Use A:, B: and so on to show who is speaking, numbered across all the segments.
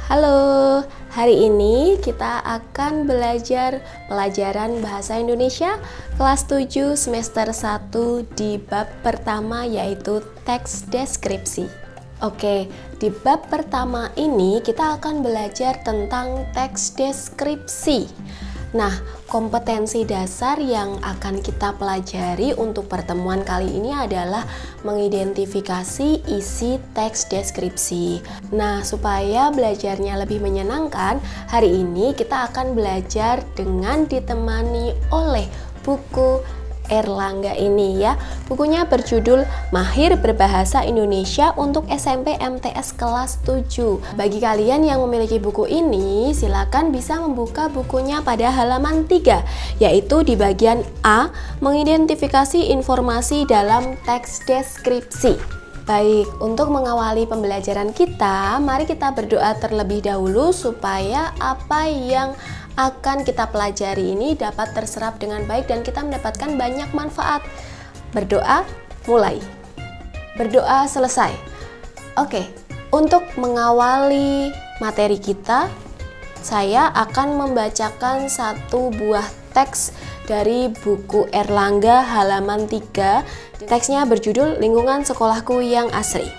A: Halo, hari ini kita akan belajar pelajaran Bahasa Indonesia kelas 7 semester 1 di bab pertama yaitu teks deskripsi. Oke, di bab pertama ini kita akan belajar tentang teks deskripsi. Nah, kompetensi dasar yang akan kita pelajari untuk pertemuan kali ini adalah mengidentifikasi isi teks deskripsi. Nah, supaya belajarnya lebih menyenangkan, hari ini kita akan belajar dengan ditemani oleh buku Erlangga ini ya. Bukunya berjudul Mahir Berbahasa Indonesia untuk SMP MTS kelas 7. Bagi kalian yang memiliki buku ini, silakan bisa membuka bukunya pada halaman 3, yaitu di bagian A, mengidentifikasi informasi dalam teks deskripsi. Baik, untuk mengawali pembelajaran kita, mari kita berdoa terlebih dahulu supaya apa yang akan kita pelajari ini dapat terserap dengan baik dan kita mendapatkan banyak manfaat. Berdoa, mulai. Berdoa, selesai. Oke, untuk mengawali materi kita, saya akan membacakan satu buah teks dari buku Erlangga halaman 3. Teksnya berjudul Lingkungan Sekolahku yang Asri.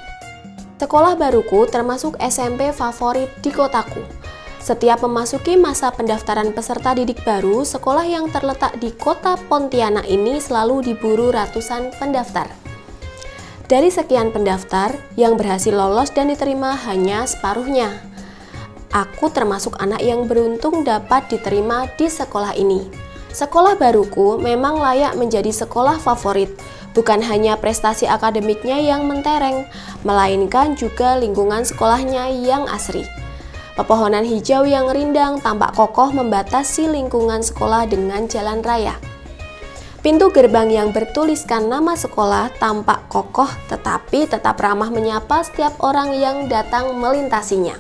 A: Sekolah baruku termasuk SMP favorit di kotaku. Setiap memasuki masa pendaftaran peserta didik baru, sekolah yang terletak di kota Pontianak ini selalu diburu ratusan pendaftar. Dari sekian pendaftar, yang berhasil lolos dan diterima hanya separuhnya. Aku termasuk anak yang beruntung dapat diterima di sekolah ini. Sekolah baruku memang layak menjadi sekolah favorit, bukan hanya prestasi akademiknya yang mentereng, melainkan juga lingkungan sekolahnya yang asri. Pepohonan hijau yang rindang tampak kokoh membatasi lingkungan sekolah dengan jalan raya. Pintu gerbang yang bertuliskan nama sekolah tampak kokoh tetapi tetap ramah menyapa setiap orang yang datang melintasinya.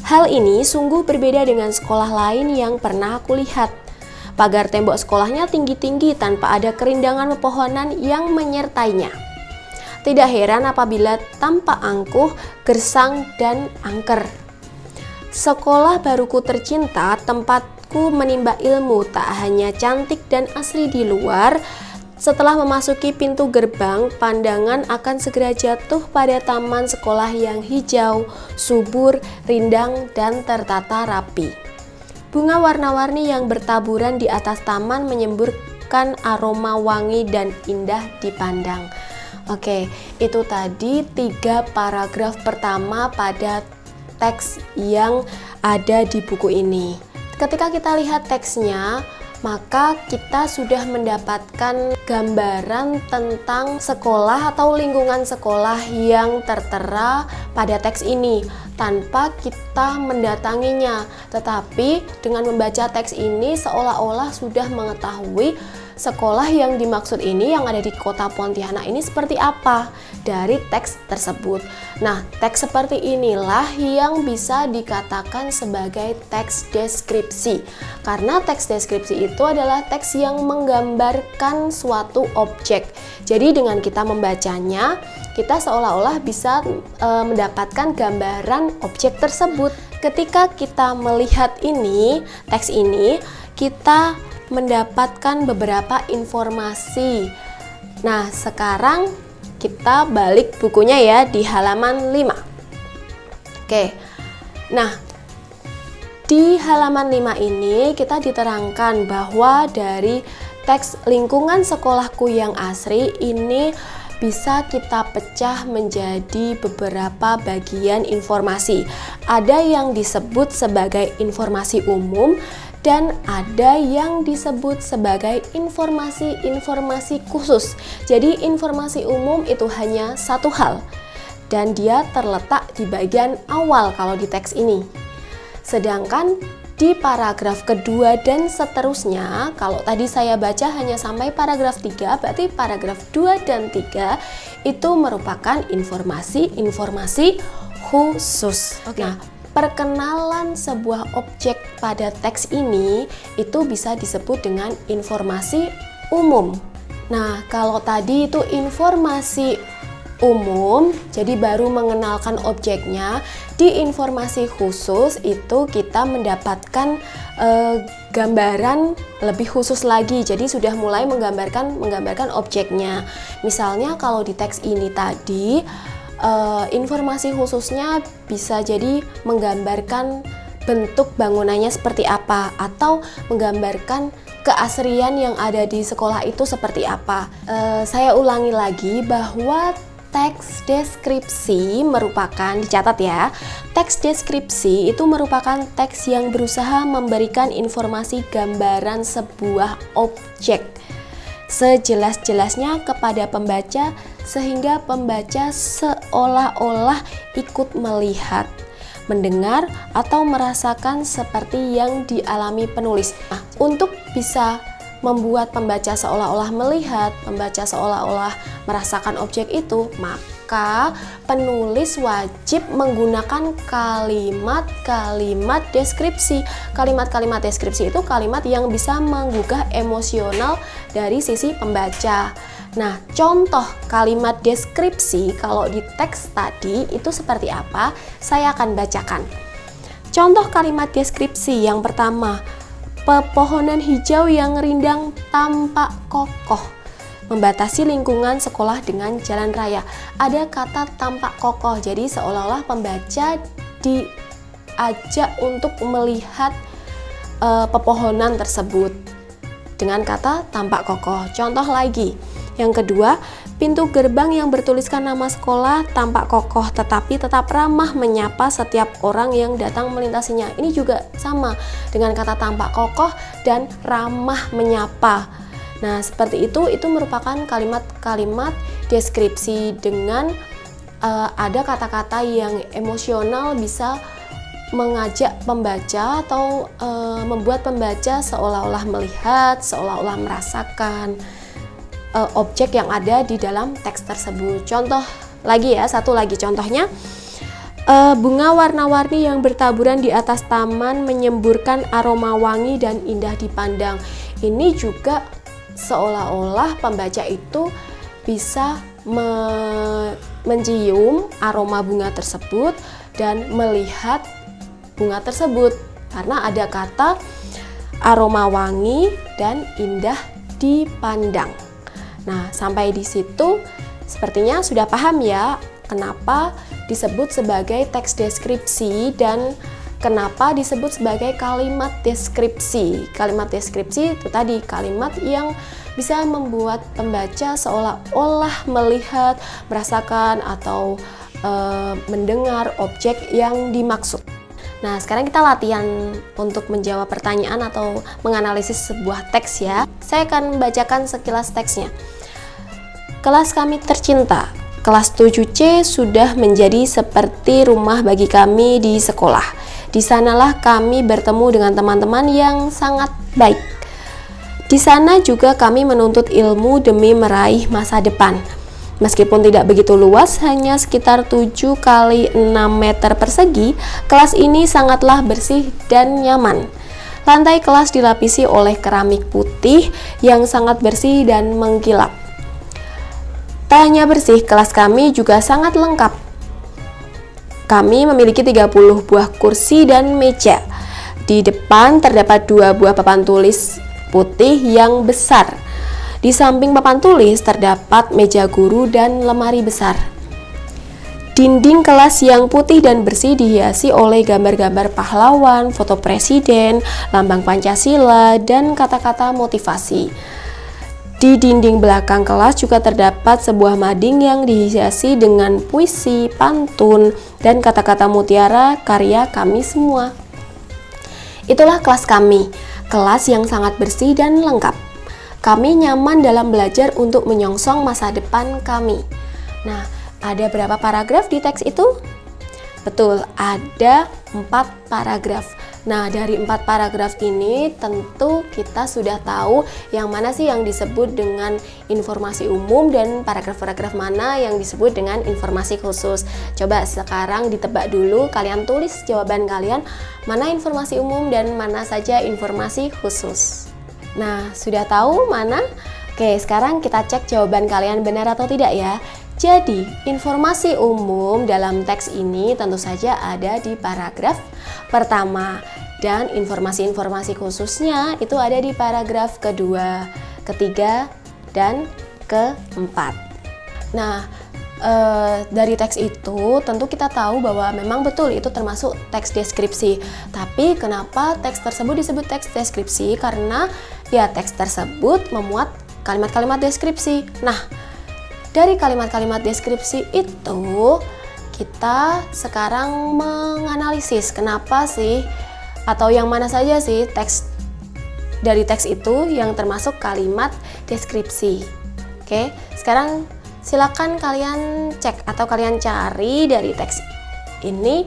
A: Hal ini sungguh berbeda dengan sekolah lain yang pernah aku lihat. Pagar tembok sekolahnya tinggi-tinggi tanpa ada kerindangan pepohonan yang menyertainya. Tidak heran apabila tampak angkuh, gersang, dan angker. Sekolah baruku tercinta, tempatku menimba ilmu, tak hanya cantik dan asri di luar. Setelah memasuki pintu gerbang, pandangan akan segera jatuh pada taman sekolah yang hijau, subur, rindang, dan tertata rapi. Bunga warna-warni yang bertaburan di atas taman menyemburkan aroma wangi dan indah dipandang. Oke, itu tadi 3 paragraf pertama pada teks yang ada di buku ini. Ketika kita lihat teksnya, maka kita sudah mendapatkan gambaran tentang sekolah atau lingkungan sekolah yang tertera pada teks ini tanpa kita mendatanginya. Tetapi dengan membaca teks ini seolah-olah sudah mengetahui sekolah yang dimaksud ini yang ada di kota Pontianak ini seperti apa dari teks tersebut. Nah, teks seperti inilah yang bisa dikatakan sebagai teks deskripsi. Karena teks deskripsi itu adalah teks yang menggambarkan suatu objek. Jadi dengan kita membacanya, kita seolah-olah bisa mendapatkan gambaran objek tersebut. Ketika kita melihat ini, teks ini, kita mendapatkan beberapa informasi. Nah, sekarang kita balik bukunya ya di halaman 5. Oke. Nah, di halaman 5 ini kita diterangkan bahwa dari teks lingkungan sekolahku yang asri ini bisa kita pecah menjadi beberapa bagian informasi. Ada yang disebut sebagai informasi umum dan ada yang disebut sebagai informasi-informasi khusus. Jadi informasi umum itu hanya satu hal dan dia terletak di bagian awal kalau di teks ini. Sedangkan di paragraf kedua dan seterusnya, kalau tadi saya baca hanya sampai paragraf 3, berarti paragraf 2 dan 3 itu merupakan informasi-informasi khusus. Nah, perkenalan sebuah objek pada teks ini itu bisa disebut dengan informasi umum. Nah, kalau tadi itu informasi umum, jadi baru mengenalkan objeknya. Di informasi khusus itu kita mendapatkan gambaran lebih khusus lagi. Jadi sudah mulai menggambarkan objeknya. Misalnya kalau di teks ini tadi informasi khususnya bisa jadi menggambarkan bentuk bangunannya seperti apa, atau menggambarkan keasrian yang ada di sekolah itu seperti apa. Saya ulangi lagi bahwa teks deskripsi merupakan, dicatat ya, teks deskripsi itu merupakan teks yang berusaha memberikan informasi gambaran sebuah objek sejelas-jelasnya kepada pembaca sehingga pembaca seolah-olah ikut melihat, mendengar, atau merasakan seperti yang dialami penulis. Nah, untuk bisa membuat pembaca seolah-olah melihat, pembaca seolah-olah merasakan objek itu, maka penulis wajib menggunakan kalimat-kalimat deskripsi. Kalimat-kalimat deskripsi itu kalimat yang bisa menggugah emosional dari sisi pembaca. Nah, contoh kalimat deskripsi kalau di teks tadi itu seperti apa? Saya akan bacakan. Contoh kalimat deskripsi yang pertama, pepohonan hijau yang rindang tampak kokoh membatasi lingkungan sekolah dengan jalan raya. Ada kata tampak kokoh, jadi seolah-olah pembaca diajak untuk melihat pepohonan tersebut dengan kata tampak kokoh. Contoh lagi, yang kedua, pintu gerbang yang bertuliskan nama sekolah tampak kokoh tetapi tetap ramah menyapa setiap orang yang datang melintasinya. Ini juga sama dengan kata tampak kokoh dan ramah menyapa. Nah, seperti itu merupakan kalimat-kalimat deskripsi dengan ada kata-kata yang emosional, bisa mengajak pembaca atau membuat pembaca seolah-olah melihat, seolah-olah merasakan objek yang ada di dalam teks tersebut. Contoh lagi ya, satu lagi contohnya, bunga warna-warni yang bertaburan di atas taman menyemburkan aroma wangi dan indah dipandang. Ini juga seolah-olah pembaca itu bisa mencium aroma bunga tersebut dan melihat bunga tersebut karena ada kata aroma wangi dan indah dipandang. Nah, sampai di situ sepertinya sudah paham ya kenapa disebut sebagai teks deskripsi dan kenapa disebut sebagai kalimat deskripsi. Kalimat deskripsi itu tadi kalimat yang bisa membuat pembaca seolah-olah melihat, merasakan, atau mendengar objek yang dimaksud. Nah, sekarang kita latihan untuk menjawab pertanyaan atau menganalisis sebuah teks ya. Saya akan bacakan sekilas teksnya. Kelas kami tercinta, kelas 7C sudah menjadi seperti rumah bagi kami di sekolah. Di sanalah kami bertemu dengan teman-teman yang sangat baik. Di sana juga kami menuntut ilmu demi meraih masa depan. Meskipun tidak begitu luas, hanya sekitar 7 kali 6 meter persegi, kelas ini sangatlah bersih dan nyaman. Lantai kelas dilapisi oleh keramik putih yang sangat bersih dan mengkilap. Tak hanya bersih, kelas kami juga sangat lengkap. Kami memiliki 30 buah kursi dan meja. Di depan terdapat 2 buah papan tulis putih yang besar. Di samping papan tulis terdapat meja guru dan lemari besar. Dinding kelas yang putih dan bersih dihiasi oleh gambar-gambar pahlawan, foto presiden, lambang Pancasila, dan kata-kata motivasi. Di dinding belakang kelas juga terdapat sebuah mading yang dihiasi dengan puisi, pantun, dan kata-kata mutiara karya kami semua. Itulah kelas kami, kelas yang sangat bersih dan lengkap. Kami nyaman dalam belajar untuk menyongsong masa depan kami. Nah, ada berapa paragraf di teks itu? Betul, ada 4 paragraf. Nah, dari 4 paragraf ini tentu kita sudah tahu yang mana sih yang disebut dengan informasi umum dan paragraf-paragraf mana yang disebut dengan informasi khusus. Coba sekarang ditebak dulu, kalian tulis jawaban kalian, mana informasi umum dan mana saja informasi khusus. Nah, sudah tahu mana? Oke, sekarang kita cek jawaban kalian benar atau tidak ya. Jadi, informasi umum dalam teks ini tentu saja ada di paragraf pertama, dan informasi-informasi khususnya itu ada di paragraf kedua, ketiga, dan keempat. Nah, dari teks itu tentu kita tahu bahwa memang betul itu termasuk teks deskripsi. Tapi kenapa teks tersebut disebut teks deskripsi? Karena ya teks tersebut memuat kalimat-kalimat deskripsi. Nah, dari kalimat-kalimat deskripsi itu kita sekarang menganalisis kenapa sih atau yang mana saja sih teks dari teks itu yang termasuk kalimat deskripsi. Oke, sekarang silakan kalian cek atau kalian cari dari teks ini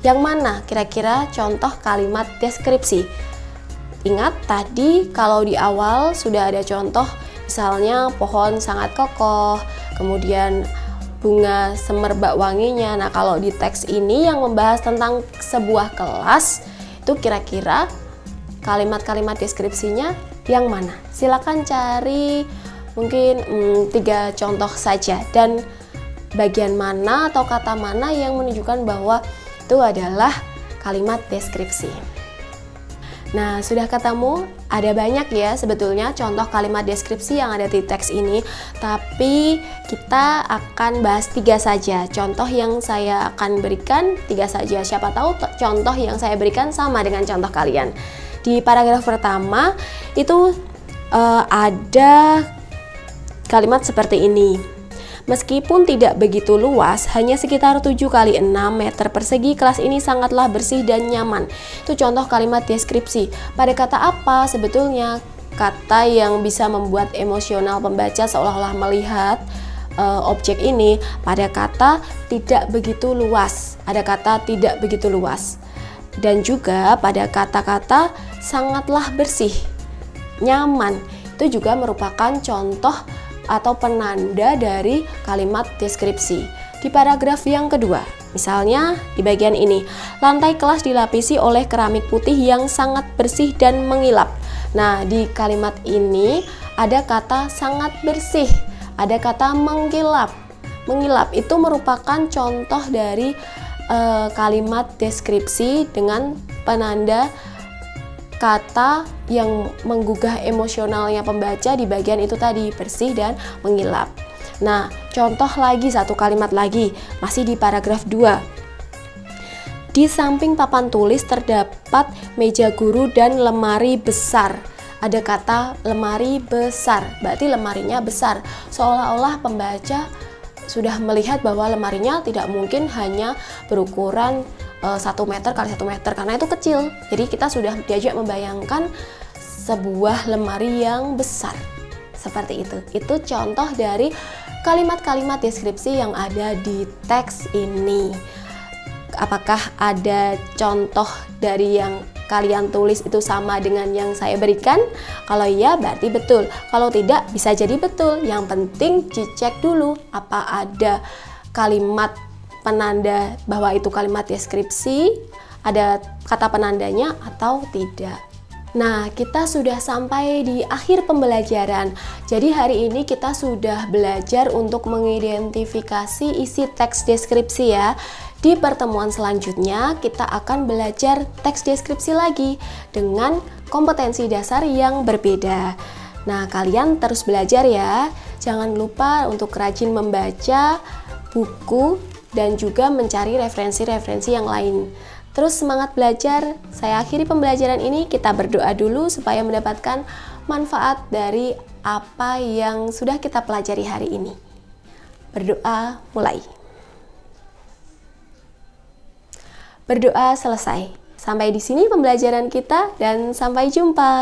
A: yang mana kira-kira contoh kalimat deskripsi. Ingat tadi kalau di awal sudah ada contoh, misalnya pohon sangat kokoh, kemudian bunga semerbak wanginya. Nah, kalau di teks ini yang membahas tentang sebuah kelas, itu kira-kira kalimat-kalimat deskripsinya yang mana? Silakan cari mungkin 3 contoh saja, dan bagian mana atau kata mana yang menunjukkan bahwa itu adalah kalimat deskripsi. Nah, sudah ketemu? Ada banyak ya sebetulnya contoh kalimat deskripsi yang ada di teks ini, tapi kita akan bahas 3 saja. Contoh yang saya akan berikan 3 saja. Siapa tahu contoh yang saya berikan sama dengan contoh kalian. Di paragraf pertama itu ada kalimat seperti ini. Meskipun tidak begitu luas, hanya sekitar 7 kali 6 meter persegi, kelas ini sangatlah bersih dan nyaman. Itu contoh kalimat deskripsi. Pada kata apa sebetulnya? Kata yang bisa membuat emosional pembaca seolah-olah melihat objek ini. Pada kata tidak begitu luas. Ada kata tidak begitu luas. Dan juga pada kata-kata sangatlah bersih, nyaman. Itu juga merupakan contoh atau penanda dari kalimat deskripsi. Di paragraf yang kedua, misalnya di bagian ini, lantai kelas dilapisi oleh keramik putih yang sangat bersih dan mengilap. Nah, di kalimat ini ada kata sangat bersih, ada kata mengkilap. Mengilap itu merupakan contoh dari kalimat deskripsi dengan penanda kata yang menggugah emosionalnya pembaca di bagian itu tadi, bersih dan mengilap. Nah, contoh lagi, satu kalimat lagi, masih di paragraf 2. Di samping papan tulis terdapat meja guru dan lemari besar. Ada kata lemari besar, berarti lemarinya besar. Seolah-olah pembaca sudah melihat bahwa lemarinya tidak mungkin hanya berukuran 1 meter kali 1 meter karena itu kecil. Jadi kita sudah diajak membayangkan sebuah lemari yang besar. Seperti itu. Itu contoh dari kalimat-kalimat deskripsi yang ada di teks ini. Apakah ada contoh dari yang kalian tulis itu sama dengan yang saya berikan? Kalau iya berarti betul. Kalau tidak bisa jadi betul. Yang penting dicek dulu apa ada kalimat penanda bahwa itu kalimat deskripsi, ada kata penandanya atau tidak. Nah, kita sudah sampai di akhir pembelajaran. Jadi hari ini kita sudah belajar untuk mengidentifikasi isi teks deskripsi ya. Di pertemuan selanjutnya kita akan belajar teks deskripsi lagi dengan kompetensi dasar yang berbeda. Nah, kalian terus belajar ya. Jangan lupa untuk rajin membaca buku dan juga mencari referensi-referensi yang lain. Terus semangat belajar. Saya akhiri pembelajaran ini, kita berdoa dulu supaya mendapatkan manfaat dari apa yang sudah kita pelajari hari ini. Berdoa mulai. Berdoa selesai. Sampai di sini pembelajaran kita dan sampai jumpa.